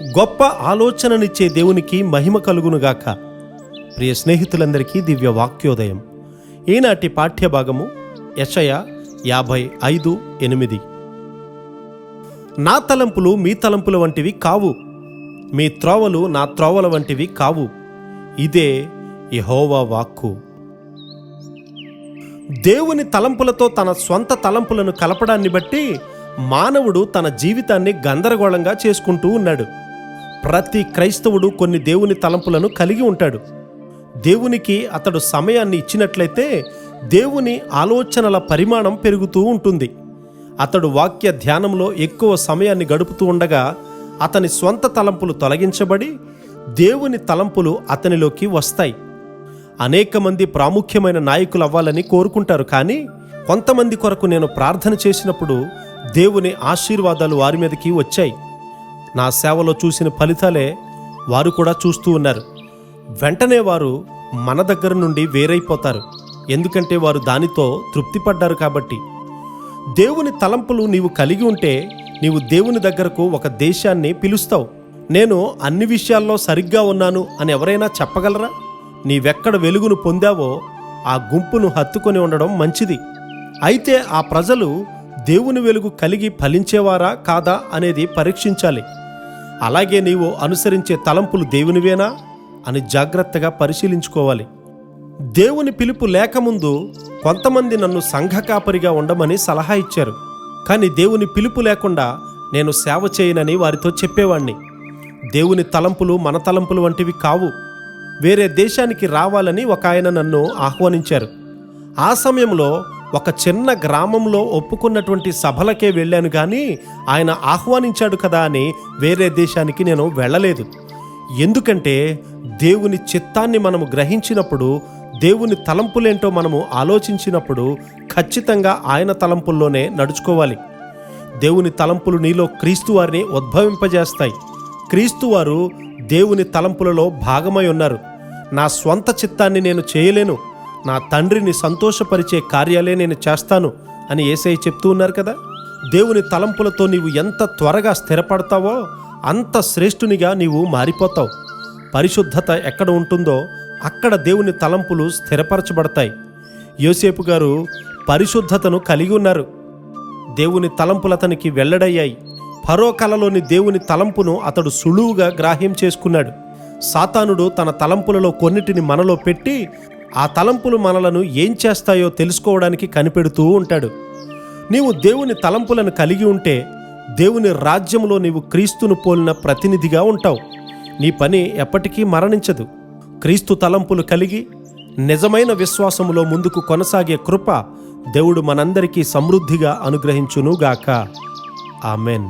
గొప్ప ఆలోచననిచ్చే దేవునికి మహిమ కలుగునుగాక. ప్రియ స్నేహితులందరికీ దివ్య వాక్యోదయం. ఈనాటి పాఠ్యభాగము యెషయా 55:8. నా తలంపులు మీ తలంపుల వంటివి కావు, మీ త్రోవలు నా త్రోవల వంటివి కావు. ఇదే యెహోవా వాక్కు. దేవుని తలంపులతో తన స్వంత తలంపులను కలపడాన్ని బట్టి మానవుడు తన జీవితాన్ని గందరగోళంగా చేసుకుంటూ ఉన్నాడు. ప్రతి క్రైస్తవుడు కొన్ని దేవుని తలంపులను కలిగి ఉంటాడు. దేవునికి అతడు సమయాన్ని ఇచ్చినట్లయితే దేవుని ఆలోచనల పరిమాణం పెరుగుతూ ఉంటుంది. అతడు వాక్య ధ్యానంలో ఎక్కువ సమయాన్ని గడుపుతూ ఉండగా అతని స్వంత తలంపులు తొలగించబడి దేవుని తలంపులు అతనిలోకి వస్తాయి. అనేక మంది ప్రాముఖ్యమైన నాయకులు అవ్వాలని కోరుకుంటారు, కానీ కొంతమంది కొరకు నేను ప్రార్థన చేసినప్పుడు దేవుని ఆశీర్వాదాలు వారి మీదకి వచ్చాయి. నా సేవలో చూసిన ఫలితాలే వారు కూడా చూస్తూ ఉన్నారు. వెంటనే వారు మన దగ్గర నుండి వేరైపోతారు, ఎందుకంటే వారు దానితో తృప్తిపడ్డారు కాబట్టి. దేవుని తలంపులు నీవు కలిగి ఉంటే నీవు దేవుని దగ్గరకు ఒక దేశాన్ని పిలుస్తావు. నేను అన్ని విషయాల్లో సరిగ్గా ఉన్నాను అని ఎవరైనా చెప్పగలరా? నీవెక్కడ వెలుగును పొందావో ఆ గుంపును హత్తుకొని ఉండడం మంచిది. అయితే ఆ ప్రజలు దేవుని వెలుగు కలిగి ఫలించేవారా కాదా అనేది పరీక్షించాలి. అలాగే నీవు అనుసరించే తలంపులు దేవునివేనా అని జాగ్రత్తగా పరిశీలించుకోవాలి. దేవుని పిలుపు లేకముందు కొంతమంది నన్ను సంఘ కాపరిగా ఉండమని సలహా ఇచ్చారు, కానీ దేవుని పిలుపు లేకుండా నేను సేవ చేయనని వారితో చెప్పేవాణ్ణి. దేవుని తలంపులు మన తలంపులు వంటివి కావు. వేరే దేశానికి రావాలని ఒక ఆయన నన్ను ఆహ్వానించారు. ఆ సమయంలో ఒక చిన్న గ్రామంలో ఒప్పుకున్నటువంటి సభలకే వెళ్ళాను, కానీ ఆయన ఆహ్వానించాడు కదా అని వేరే దేశానికి నేను వెళ్ళలేదు. ఎందుకంటే దేవుని చిత్తాన్ని మనము గ్రహించినప్పుడు, దేవుని తలంపులేంటో మనము ఆలోచించినప్పుడు ఖచ్చితంగా ఆయన తలంపుల్లోనే నడుచుకోవాలి. దేవుని తలంపులు నీలో క్రీస్తు వారిని ఉద్భవింపజేస్తాయి. క్రీస్తు వారు దేవుని తలంపులలో భాగమై ఉన్నారు. నా స్వంత చిత్తాన్ని నేను చేయలేను, నా తండ్రిని సంతోషపరిచే కార్యాలే నేను చేస్తాను అని యేసయ్య చెప్తూ ఉన్నారు కదా. దేవుని తలంపులతో నీవు ఎంత త్వరగా స్థిరపడతావో అంత శ్రేష్ఠునిగా నీవు మారిపోతావు. పరిశుద్ధత ఎక్కడ ఉంటుందో అక్కడ దేవుని తలంపులు స్థిరపరచబడతాయి. యోసేపు గారు పరిశుద్ధతను కలిగి ఉన్నారు. దేవుని తలంపులు అతనికి వెల్లడయ్యాయి. ఫరో కలలోని దేవుని తలంపును అతడు సులువుగా గ్రాహ్యం చేసుకున్నాడు. సాతానుడు తన తలంపులలో కొన్నిటిని మనలో పెట్టి ఆ తలంపులు మనలను ఏం చేస్తాయో తెలుసుకోవడానికి కనిపెడుతూ ఉంటాడు. నీవు దేవుని తలంపులను కలిగి ఉంటే దేవుని రాజ్యంలో నీవు క్రీస్తును పోలిన ప్రతినిధిగా ఉంటావు. నీ పని ఎప్పటికీ మరణించదు. క్రీస్తు తలంపులు కలిగి నిజమైన విశ్వాసములో ముందుకు కొనసాగే కృప దేవుడు మనందరికీ సమృద్ధిగా అనుగ్రహించునుగాక. ఆమెన్.